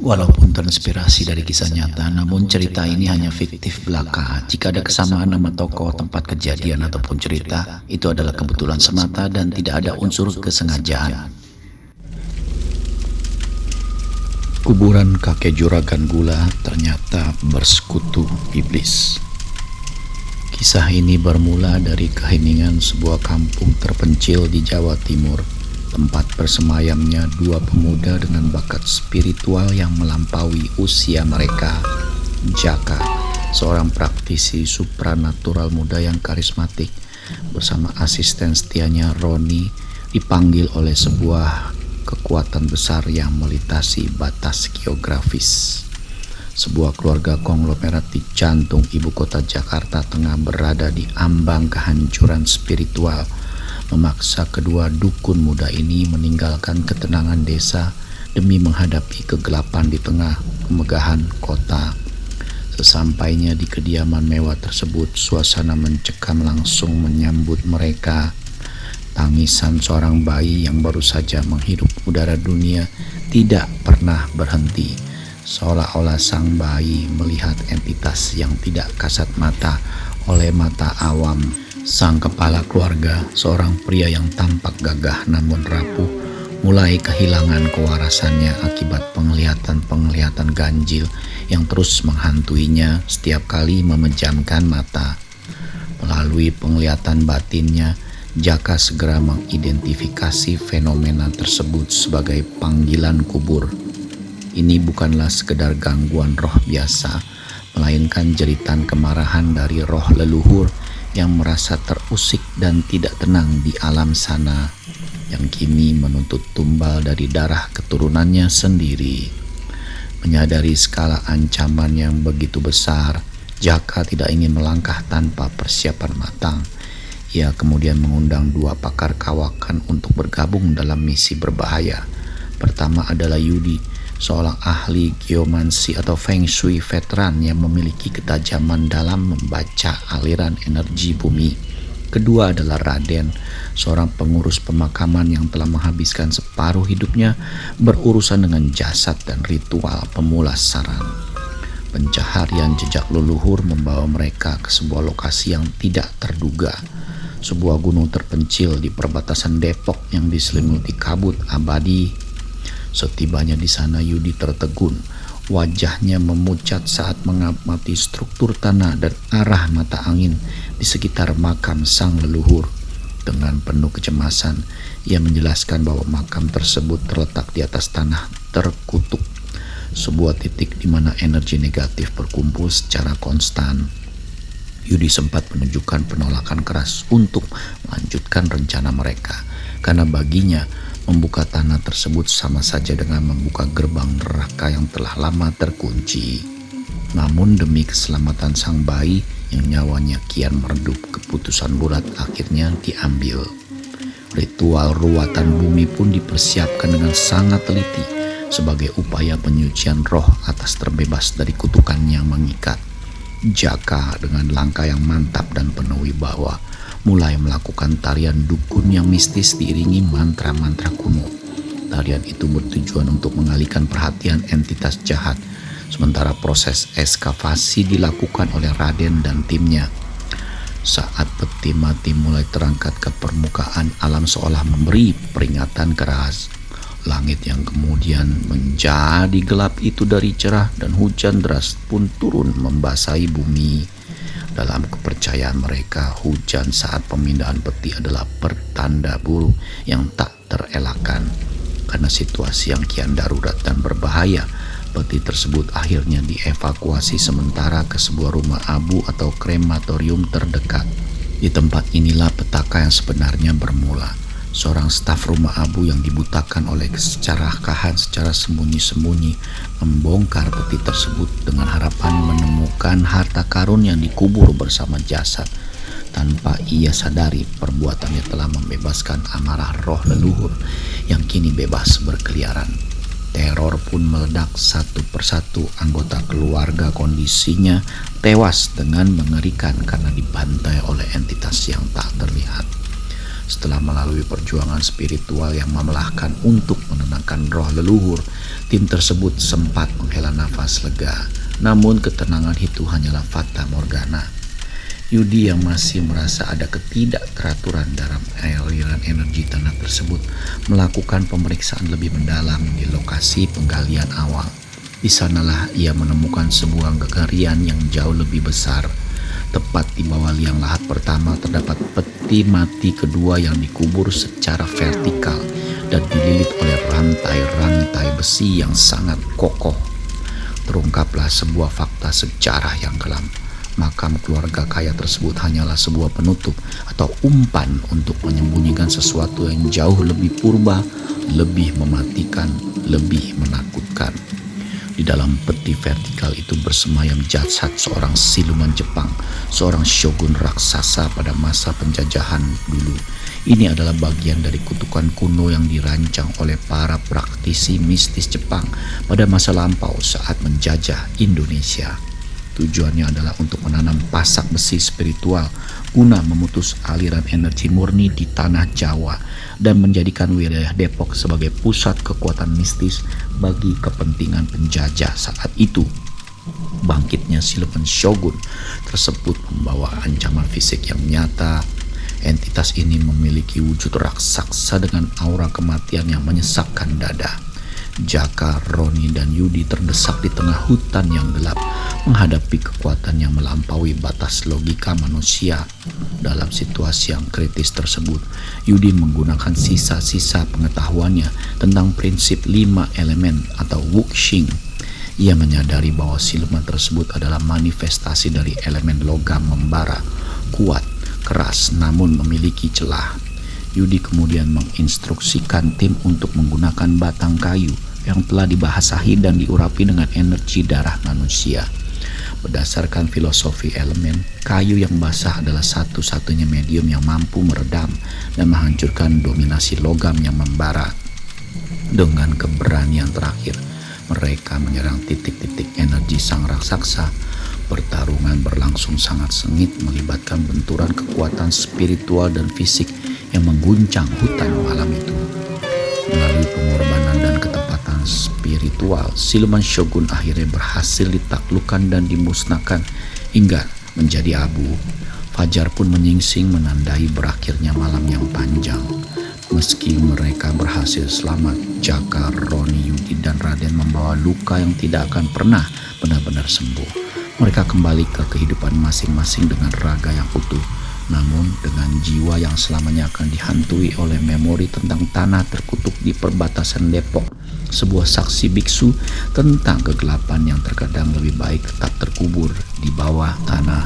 Walaupun terinspirasi dari kisah nyata, namun cerita ini hanya fiktif belaka. Jika ada kesamaan nama tokoh, tempat kejadian, ataupun cerita, itu adalah kebetulan semata dan tidak ada unsur kesengajaan. Kuburan kakek juragan gula ternyata bersekutu iblis. Kisah ini bermula dari keheningan sebuah kampung terpencil di Jawa Timur, tempat bersemayamnya dua pemuda dengan bakat spiritual yang melampaui usia mereka. Jaka, seorang praktisi supranatural muda yang karismatik, bersama asisten setianya Roni, dipanggil oleh sebuah kekuatan besar yang melintasi batas geografis. Sebuah keluarga konglomerat di jantung ibu kota Jakarta tengah berada di ambang kehancuran spiritual, memaksa kedua dukun muda ini meninggalkan ketenangan desa demi menghadapi kegelapan di tengah kemegahan kota. Sesampainya di kediaman mewah tersebut, suasana mencekam langsung menyambut mereka. Tangisan seorang bayi yang baru saja menghirup udara dunia tidak pernah berhenti. Seolah-olah sang bayi melihat entitas yang tidak kasat mata oleh mata awam. Sang kepala keluarga, seorang pria yang tampak gagah namun rapuh, mulai kehilangan kewarasannya akibat penglihatan ganjil yang terus menghantuinya setiap kali memejamkan mata. Melalui penglihatan batinnya, Jaka segera mengidentifikasi fenomena tersebut sebagai panggilan kubur. Ini bukanlah sekedar gangguan roh biasa, melainkan jeritan kemarahan dari roh leluhur yang merasa terusik dan tidak tenang di alam sana, yang kini menuntut tumbal dari darah keturunannya sendiri. Menyadari skala ancaman yang begitu besar, Jaka tidak ingin melangkah tanpa persiapan matang. Ia kemudian mengundang dua pakar kawakan untuk bergabung dalam misi berbahaya. Pertama adalah Yudi, seorang ahli geomansi atau feng shui veteran yang memiliki ketajaman dalam membaca aliran energi bumi. Kedua adalah Raden, seorang pengurus pemakaman yang telah menghabiskan separuh hidupnya berurusan dengan jasad dan ritual pemulasaran. Pencaharian jejak leluhur membawa mereka ke sebuah lokasi yang tidak terduga. Sebuah gunung terpencil di perbatasan Depok yang diselimuti kabut abadi. Setibanya di sana, Yudi tertegun. Wajahnya memucat saat mengamati struktur tanah dan arah mata angin di sekitar makam sang leluhur. Dengan penuh kecemasan, ia menjelaskan bahwa makam tersebut terletak di atas tanah terkutuk, sebuah titik di mana energi negatif berkumpul secara konstan. Yudi sempat menunjukkan penolakan keras untuk melanjutkan rencana mereka, karena baginya membuka tanah tersebut sama saja dengan membuka gerbang neraka yang telah lama terkunci. Namun demi keselamatan sang bayi yang nyawanya kian meredup, keputusan bulat akhirnya diambil. Ritual ruatan bumi pun dipersiapkan dengan sangat teliti sebagai upaya penyucian roh atas terbebas dari kutukan yang mengikat. Jaka dengan langkah yang mantap dan penuh wibawa mulai melakukan tarian dukun yang mistis diiringi mantra-mantra kuno. Tarian itu bertujuan untuk mengalihkan perhatian entitas jahat, sementara proses eskavasi dilakukan oleh Raden dan timnya. Saat peti mati mulai terangkat ke permukaan, alam seolah memberi peringatan keras. Langit yang kemudian menjadi gelap itu dari cerah dan hujan deras pun turun membasahi bumi. Dalam kepercayaan mereka, hujan saat pemindahan peti adalah pertanda buruk yang tak terelakkan. Karena situasi yang kian darurat dan berbahaya, peti tersebut akhirnya dievakuasi sementara ke sebuah rumah abu atau krematorium terdekat. Di tempat inilah petaka yang sebenarnya bermula. Seorang staf rumah abu yang dibutakan oleh keserakahan secara sembunyi-sembunyi membongkar peti tersebut dengan harapan menemukan harta karun yang dikubur bersama jasad. Tanpa ia sadari, perbuatannya telah membebaskan amarah roh leluhur yang kini bebas berkeliaran. Teror pun meledak, satu persatu anggota keluarga kondisinya tewas dengan mengerikan karena dibantai oleh entitas yang tak terlihat. Setelah melalui perjuangan spiritual yang melelahkan untuk menenangkan roh leluhur, tim tersebut sempat menghela nafas lega. Namun ketenangan itu hanyalah fata morgana. Yudi yang masih merasa ada ketidakteraturan dalam aliran energi tanah tersebut melakukan pemeriksaan lebih mendalam di lokasi penggalian awal. Di sanalah ia menemukan sebuah gegarian yang jauh lebih besar. Tepat di bawah liang lahat pertama terdapat peti mati kedua yang dikubur secara vertikal dan dililit oleh rantai-rantai besi yang sangat kokoh. Terungkaplah sebuah fakta sejarah yang kelam. Makam keluarga kaya tersebut hanyalah sebuah penutup atau umpan untuk menyembunyikan sesuatu yang jauh lebih purba, lebih mematikan, lebih menakutkan. Di dalam peti vertikal itu bersemayam jasad seorang siluman Jepang, seorang shogun raksasa pada masa penjajahan dulu. Ini adalah bagian dari kutukan kuno yang dirancang oleh para praktisi mistis Jepang pada masa lampau saat menjajah Indonesia. Tujuannya adalah untuk menanam pasak besi spiritual guna memutus aliran energi murni di tanah Jawa dan menjadikan wilayah Depok sebagai pusat kekuatan mistis bagi kepentingan penjajah saat itu. Bangkitnya siluman shogun tersebut membawa ancaman fisik yang nyata. Entitas ini memiliki wujud raksasa dengan aura kematian yang menyesakkan dada. Jaka, Roni, dan Yudi terdesak di tengah hutan yang gelap menghadapi kekuatan yang melampaui batas logika manusia. Dalam situasi yang kritis tersebut, Yudi menggunakan sisa-sisa pengetahuannya tentang prinsip 5 elemen atau Wuxing. Ia menyadari bahwa siluman tersebut adalah manifestasi dari elemen logam membara, kuat, keras, namun memiliki celah. Yudi kemudian menginstruksikan tim untuk menggunakan batang kayu yang telah dibasahi dan diurapi dengan energi darah manusia. Berdasarkan filosofi elemen, kayu yang basah adalah satu-satunya medium yang mampu meredam dan menghancurkan dominasi logam yang membara. Dengan keberanian terakhir, mereka menyerang titik-titik energi sang raksasa. Pertarungan berlangsung sangat sengit, melibatkan benturan kekuatan spiritual dan fisik yang mengguncang hutan malam itu. Melalui pengorbanan dan ketepatan spiritual, siluman shogun akhirnya berhasil ditaklukkan dan dimusnahkan hingga menjadi abu. Fajar pun menyingsing menandai berakhirnya malam yang panjang. Meski mereka berhasil selamat, Jaka, Roni, Yudi, dan Raden membawa luka yang tidak akan pernah benar-benar sembuh. Mereka kembali ke kehidupan masing-masing dengan raga yang utuh, namun dengan jiwa yang selamanya akan dihantui oleh memori tentang tanah terkutuk di perbatasan Depok, sebuah saksi biksu tentang kegelapan yang terkadang lebih baik tetap terkubur di bawah tanah.